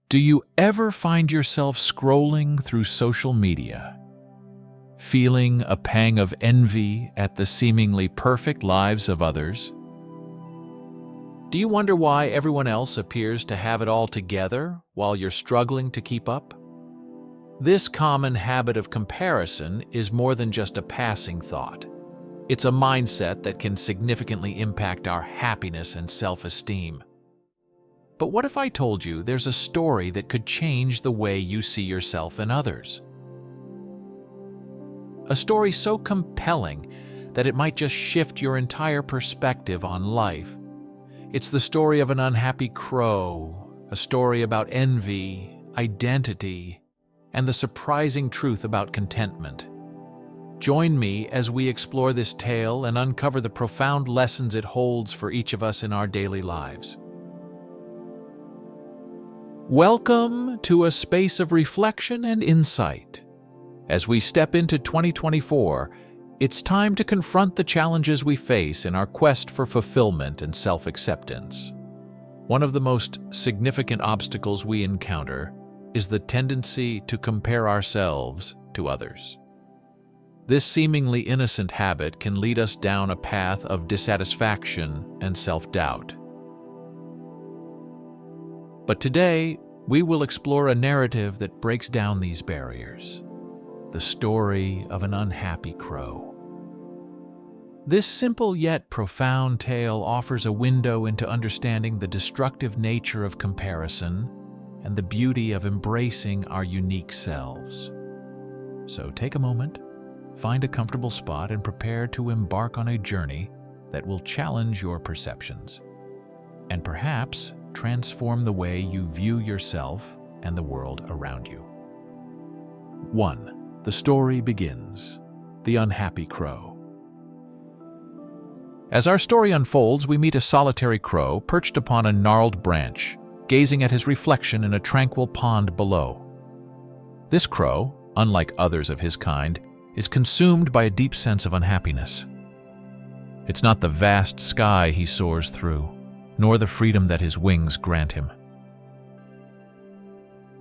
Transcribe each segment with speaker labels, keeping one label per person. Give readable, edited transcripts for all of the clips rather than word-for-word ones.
Speaker 1: Do you ever find yourself scrolling through social media, feeling a pang of envy at the seemingly perfect lives of others? Do you wonder why everyone else appears to have it all together while you're struggling to keep up? This common habit of comparison is more than just a passing thought. It's a mindset that can significantly impact our happiness and self-esteem. But what if I told you there's a story that could change the way you see yourself and others? A story so compelling that it might just shift your entire perspective on life. It's the story of an unhappy crow, a story about envy, identity, and the surprising truth about contentment. Join me as we explore this tale and uncover the profound lessons it holds for each of us in our daily lives. Welcome to a space of reflection and insight. As we step into 2024, it's time to confront the challenges we face in our quest for fulfillment and self-acceptance. One of the most significant obstacles we encounter is the tendency to compare ourselves to others. This seemingly innocent habit can lead us down a path of dissatisfaction and self-doubt. But today, we will explore a narrative that breaks down these barriers, the story of an unhappy crow. This simple yet profound tale offers a window into understanding the destructive nature of comparison and the beauty of embracing our unique selves. So take a moment, find a comfortable spot, and prepare to embark on a journey that will challenge your perceptions and perhaps transform the way you view yourself and the world around you. 1. The story begins. The unhappy crow. As our story unfolds, we meet a solitary crow perched upon a gnarled branch, gazing at his reflection in a tranquil pond below. This crow, unlike others of his kind, is consumed by a deep sense of unhappiness. It's not the vast sky he soars through, nor the freedom that his wings grant him,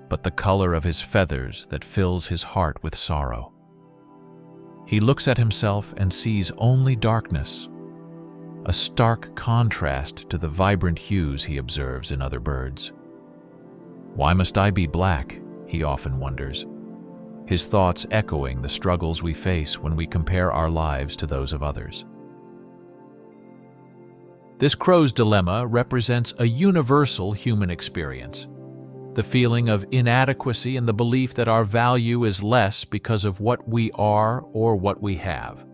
Speaker 1: but the color of his feathers that fills his heart with sorrow. He looks at himself and sees only darkness, a stark contrast to the vibrant hues he observes in other birds. Why must I be black? He often wonders, his thoughts echoing the struggles we face when we compare our lives to those of others. This crow's dilemma represents a universal human experience, the feeling of inadequacy and the belief that our value is less because of what we are or what we have.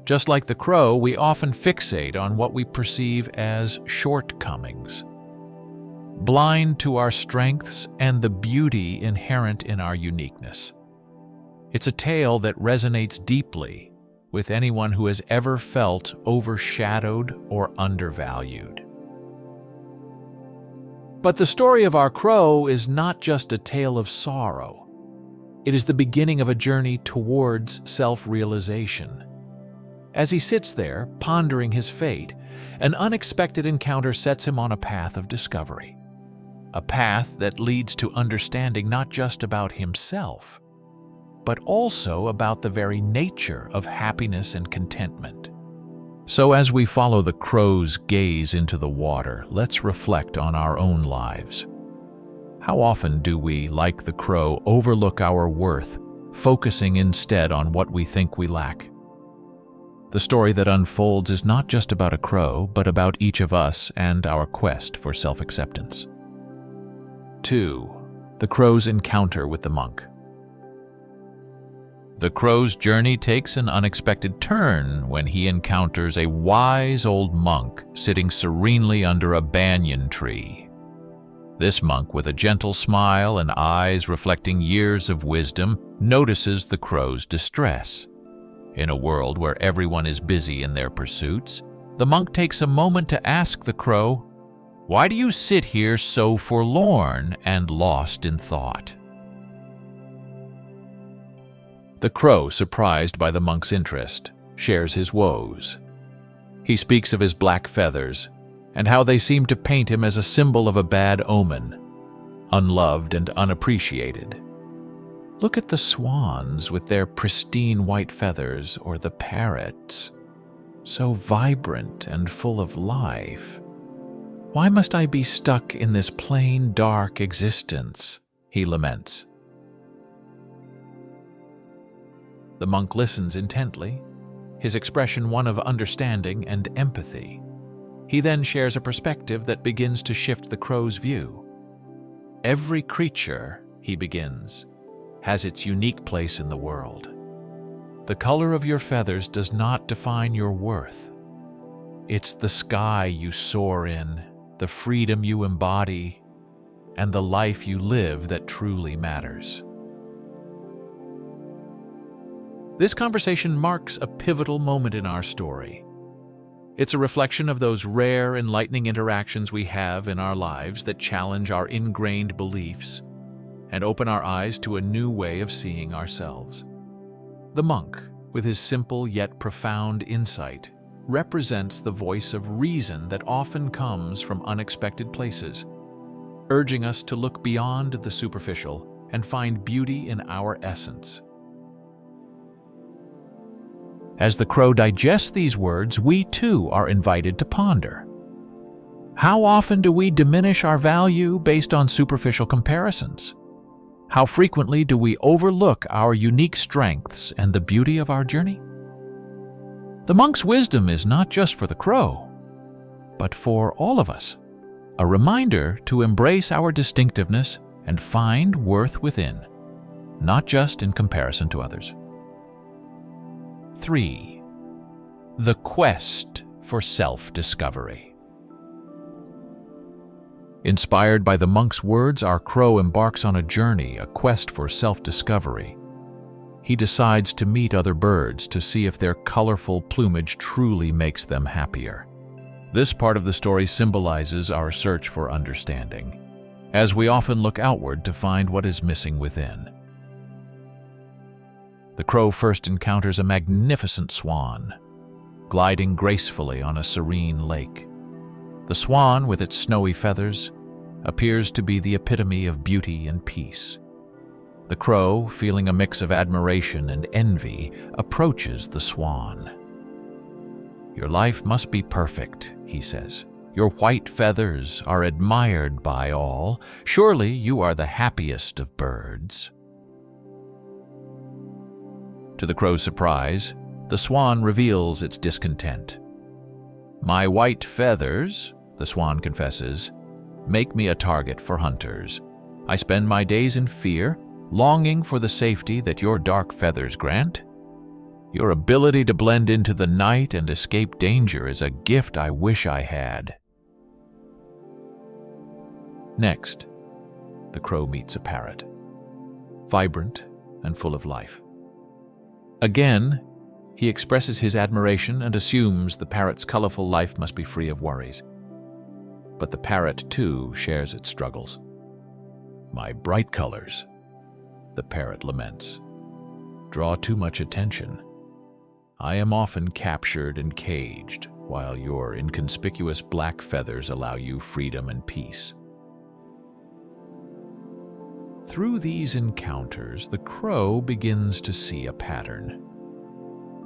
Speaker 1: Just like the crow, we often fixate on what we perceive as shortcomings, blind to our strengths and the beauty inherent in our uniqueness. It's a tale that resonates deeply with anyone who has ever felt overshadowed or undervalued. But the story of our crow is not just a tale of sorrow. It is the beginning of a journey towards self-realization. As he sits there, pondering his fate, an unexpected encounter sets him on a path of discovery. A path that leads to understanding not just about himself, but also about the very nature of happiness and contentment. So as we follow the crow's gaze into the water, let's reflect on our own lives. How often do we, like the crow, overlook our worth, focusing instead on what we think we lack? The story that unfolds is not just about a crow, but about each of us and our quest for self-acceptance. 2. The crow's encounter with the monk. The crow's journey takes an unexpected turn when he encounters a wise old monk sitting serenely under a banyan tree. This monk, with a gentle smile and eyes reflecting years of wisdom, notices the crow's distress. In a world where everyone is busy in their pursuits, the monk takes a moment to ask the crow, "Why do you sit here so forlorn and lost in thought?" The crow, surprised by the monk's interest, shares his woes. He speaks of his black feathers and how they seem to paint him as a symbol of a bad omen. unloved and unappreciated. Look at the swans with their pristine white feathers, or the parrots, so vibrant and full of life. Why must I be stuck in this plain, dark existence? He laments. The monk listens intently, his expression one of understanding and empathy. He then shares a perspective that begins to shift the crow's view. Every creature, he begins, has its unique place in the world. The color of your feathers does not define your worth. It's the sky you soar in, the freedom you embody, and the life you live that truly matters. This conversation marks a pivotal moment in our story. It's a reflection of those rare, enlightening interactions we have in our lives that challenge our ingrained beliefs and open our eyes to a new way of seeing ourselves. The monk, with his simple yet profound insight, represents the voice of reason that often comes from unexpected places, urging us to look beyond the superficial and find beauty in our essence. As the crow digests these words, we too are invited to ponder. How often do we diminish our value based on superficial comparisons? How frequently do we overlook our unique strengths and the beauty of our journey? The monk's wisdom is not just for the crow, but for all of us, a reminder to embrace our distinctiveness and find worth within, not just in comparison to others. 3. The quest for self-discovery. Inspired by the monk's words, our crow embarks on a journey, a quest for self-discovery. He decides to meet other birds to see if their colorful plumage truly makes them happier. This part of the story symbolizes our search for understanding, as we often look outward to find what is missing within. The crow first encounters a magnificent swan, gliding gracefully on a serene lake. The swan, with its snowy feathers, appears to be the epitome of beauty and peace. The crow, feeling a mix of admiration and envy, approaches the swan. "Your life must be perfect," he says. "Your white feathers are admired by all. Surely you are the happiest of birds." To the crow's surprise, the swan reveals its discontent. "My white feathers," the swan confesses, "make me a target for hunters. I spend my days in fear, longing for the safety that your dark feathers grant. Your ability to blend into the night and escape danger is a gift I wish I had." Next, the crow meets a parrot, vibrant and full of life. Again, he expresses his admiration and assumes the parrot's colorful life must be free of worries. But the parrot, too, shares its struggles. "My bright colors," the parrot laments, "draw too much attention. I am often captured and caged, while your inconspicuous black feathers allow you freedom and peace." Through these encounters, the crow begins to see a pattern.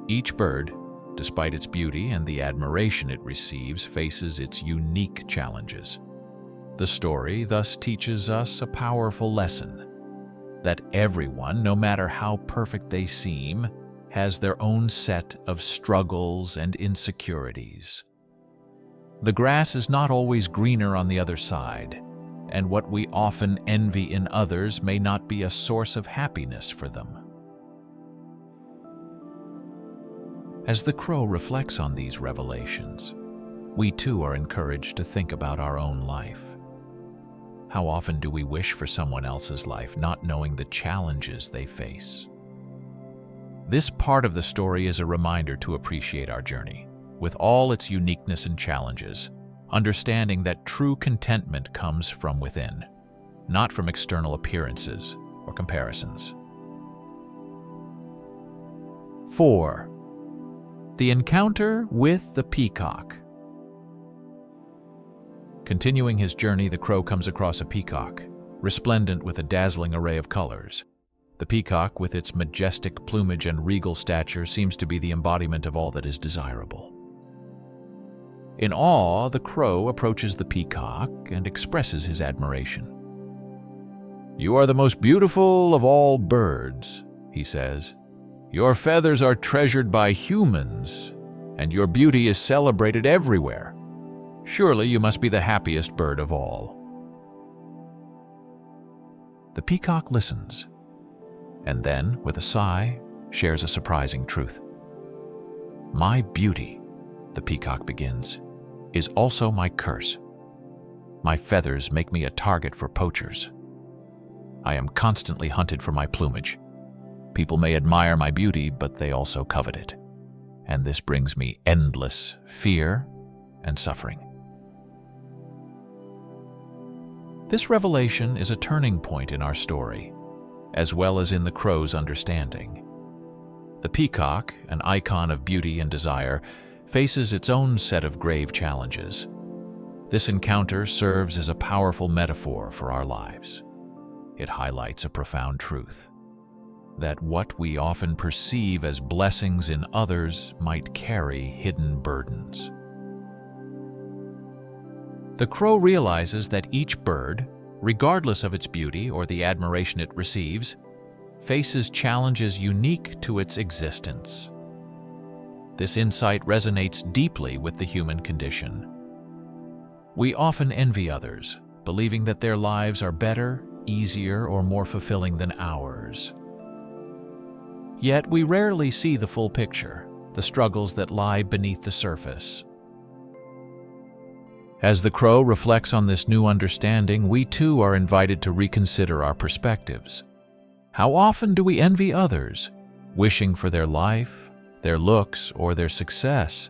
Speaker 1: Each bird, despite its beauty and the admiration it receives, faces its unique challenges. The story thus teaches us a powerful lesson: that everyone, no matter how perfect they seem, has their own set of struggles and insecurities. The grass is not always greener on the other side, and what we often envy in others may not be a source of happiness for them. As the crow reflects on these revelations, we too are encouraged to think about our own life. How often do we wish for someone else's life, not knowing the challenges they face? This part of the story is a reminder to appreciate our journey, with all its uniqueness and challenges, understanding that true contentment comes from within, not from external appearances or comparisons. 4. The encounter with the peacock. Continuing his journey, the crow comes across a peacock, resplendent with a dazzling array of colors. The peacock, with its majestic plumage and regal stature, seems to be the embodiment of all that is desirable. In awe, the crow approaches the peacock and expresses his admiration. "You are the most beautiful of all birds," he says. "Your feathers are treasured by humans, and your beauty is celebrated everywhere. Surely you must be the happiest bird of all." The peacock listens, and then, with a sigh, shares a surprising truth. "My beauty," the peacock begins, "is also my curse. My feathers make me a target for poachers. I am constantly hunted for my plumage. People may admire my beauty, but they also covet it. And this brings me endless fear and suffering." This revelation is a turning point in our story, as well as in the crow's understanding. The peacock, an icon of beauty and desire, faces its own set of grave challenges. This encounter serves as a powerful metaphor for our lives. It highlights a profound truth, that what we often perceive as blessings in others might carry hidden burdens. The crow realizes that each bird, regardless of its beauty or the admiration it receives, faces challenges unique to its existence. This insight resonates deeply with the human condition. We often envy others, believing that their lives are better, easier, or more fulfilling than ours. Yet we rarely see the full picture, the struggles that lie beneath the surface. As the crow reflects on this new understanding, we too are invited to reconsider our perspectives. How often do we envy others, wishing for their life, their looks, or their success,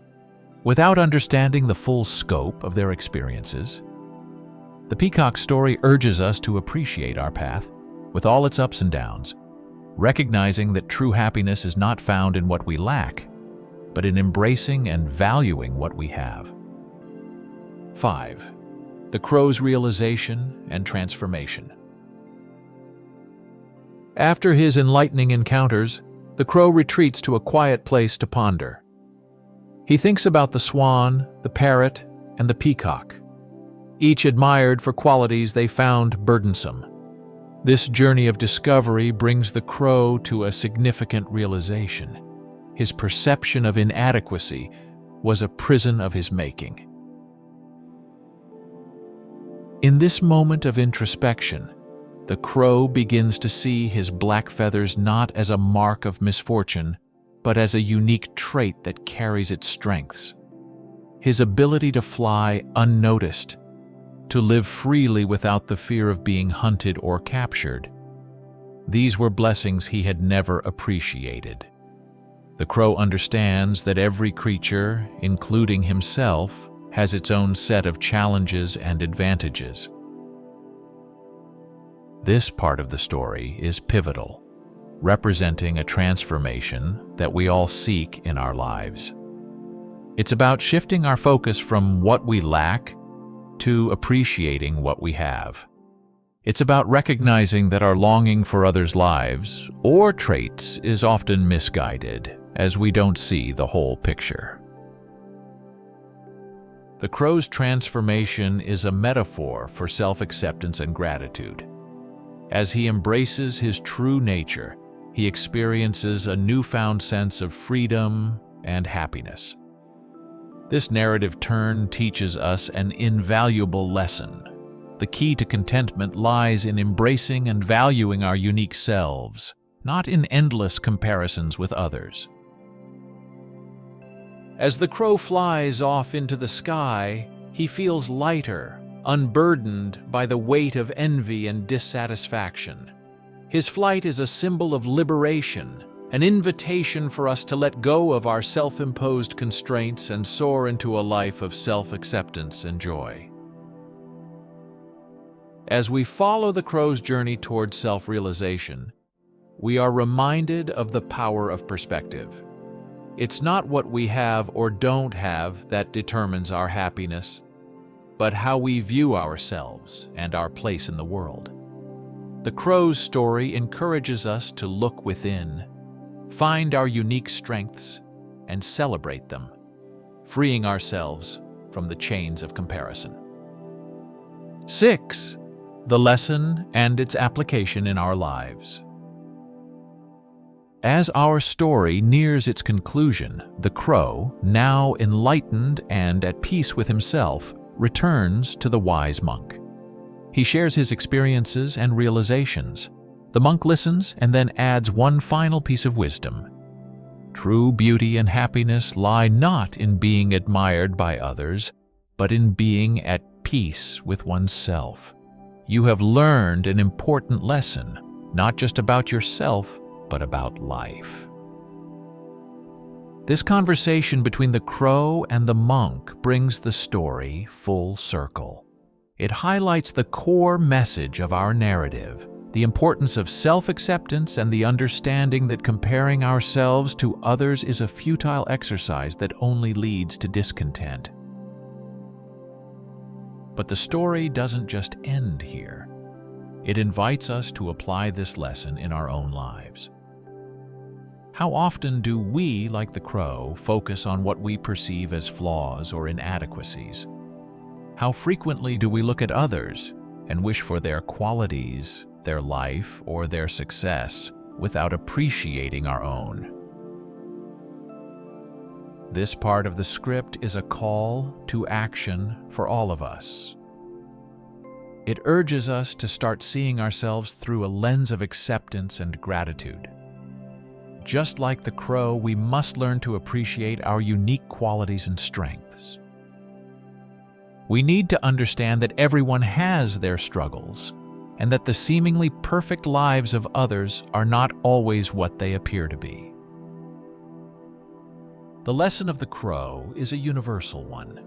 Speaker 1: without understanding the full scope of their experiences? The peacock story urges us to appreciate our path, with all its ups and downs, recognizing that true happiness is not found in what we lack, but in embracing and valuing what we have. 5. The crow's realization and transformation. After his enlightening encounters, the crow retreats to a quiet place to ponder. He thinks about the swan, the parrot, and the peacock, each admired for qualities they found burdensome. This journey of discovery brings the crow to a significant realization. His perception of inadequacy was a prison of his making. In this moment of introspection, the crow begins to see his black feathers not as a mark of misfortune, but as a unique trait that carries its strengths. His ability to fly unnoticed, to live freely without the fear of being hunted or captured. These were blessings he had never appreciated. The crow understands that every creature, including himself, has its own set of challenges and advantages. This part of the story is pivotal, representing a transformation that we all seek in our lives. It's about shifting our focus from what we lack to appreciating what we have. It's about recognizing that our longing for others' lives or traits is often misguided, as we don't see the whole picture. The crow's transformation is a metaphor for self-acceptance and gratitude. As he embraces his true nature, he experiences a newfound sense of freedom and happiness. This narrative turn teaches us an invaluable lesson. The key to contentment lies in embracing and valuing our unique selves, not in endless comparisons with others. As the crow flies off into the sky, he feels lighter, unburdened by the weight of envy and dissatisfaction. His flight is a symbol of liberation, an invitation for us to let go of our self-imposed constraints and soar into a life of self-acceptance and joy. As we follow the crow's journey toward self-realization, we are reminded of the power of perspective. It's not what we have or don't have that determines our happiness, but how we view ourselves and our place in the world. The crow's story encourages us to look within, find our unique strengths, and celebrate them, freeing ourselves from the chains of comparison. 6. The lesson and its application in our lives. As our story nears its conclusion, the crow, now enlightened and at peace with himself, returns to the wise monk. He shares his experiences and realizations. The monk listens and then adds one final piece of wisdom. True beauty and happiness lie not in being admired by others, but in being at peace with oneself. You have learned an important lesson, not just about yourself, but about life. This conversation between the crow and the monk brings the story full circle. It highlights the core message of our narrative, the importance of self-acceptance and the understanding that comparing ourselves to others is a futile exercise that only leads to discontent. But the story doesn't just end here. It invites us to apply this lesson in our own lives. How often do we, like the crow, focus on what we perceive as flaws or inadequacies? How frequently do we look at others and wish for their qualities, their life, or their success without appreciating our own? This part of the script is a call to action for all of us. It urges us to start seeing ourselves through a lens of acceptance and gratitude. Just like the crow, we must learn to appreciate our unique qualities and strengths. We need to understand that everyone has their struggles, and that the seemingly perfect lives of others are not always what they appear to be. The lesson of the crow is a universal one.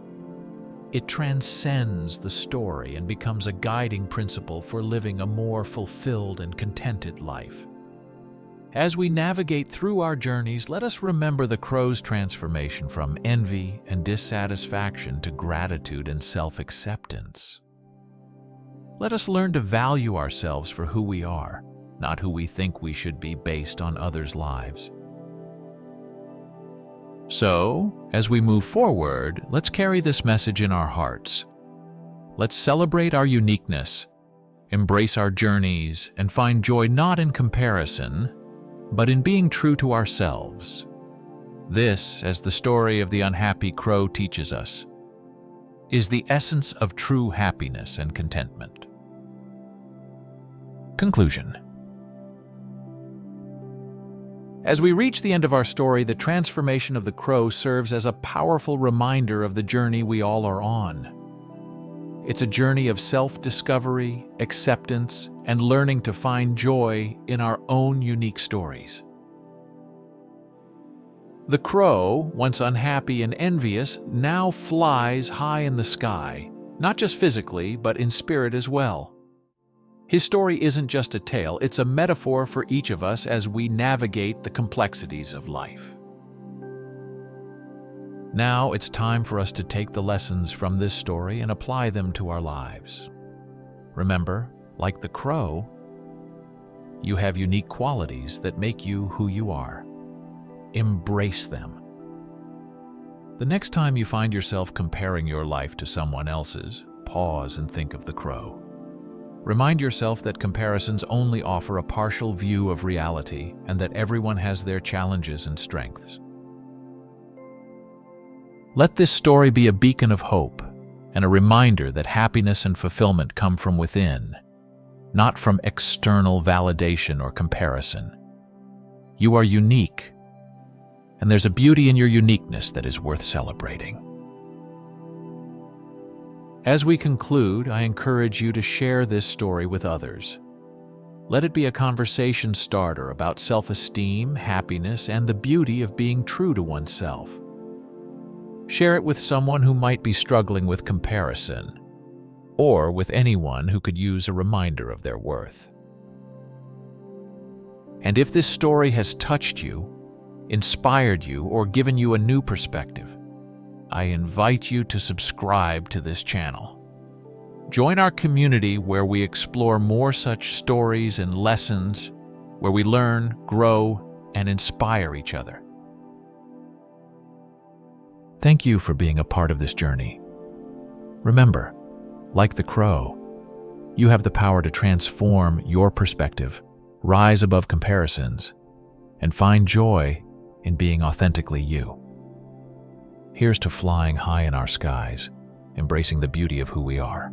Speaker 1: It transcends the story and becomes a guiding principle for living a more fulfilled and contented life. As we navigate through our journeys, let us remember the crow's transformation from envy and dissatisfaction to gratitude and self-acceptance. Let us learn to value ourselves for who we are, not who we think we should be based on others' lives. So, as we move forward, let's carry this message in our hearts. Let's celebrate our uniqueness, embrace our journeys, and find joy not in comparison, but in being true to ourselves. This, as the story of the unhappy crow teaches us, is the essence of true happiness and contentment. Conclusion. As we reach the end of our story, the transformation of the crow serves as a powerful reminder of the journey we all are on. It's a journey of self-discovery, acceptance, and learning to find joy in our own unique stories. The crow, once unhappy and envious, now flies high in the sky, not just physically, but in spirit as well. His story isn't just a tale, it's a metaphor for each of us as we navigate the complexities of life. Now it's time for us to take the lessons from this story and apply them to our lives. Remember, like the crow, you have unique qualities that make you who you are. Embrace them. The next time you find yourself comparing your life to someone else's, pause and think of the crow. Remind yourself that comparisons only offer a partial view of reality and that everyone has their challenges and strengths. Let this story be a beacon of hope and a reminder that happiness and fulfillment come from within, not from external validation or comparison. You are unique, and there's a beauty in your uniqueness that is worth celebrating. As we conclude, I encourage you to share this story with others. Let it be a conversation starter about self-esteem, happiness, and the beauty of being true to oneself. Share it with someone who might be struggling with comparison, or with anyone who could use a reminder of their worth. And if this story has touched you, inspired you, or given you a new perspective, I invite you to subscribe to this channel. Join our community where we explore more such stories and lessons, where we learn, grow, and inspire each other. Thank you for being a part of this journey. Remember, like the crow, you have the power to transform your perspective, rise above comparisons, and find joy in being authentically you. Here's to flying high in our skies, embracing the beauty of who we are.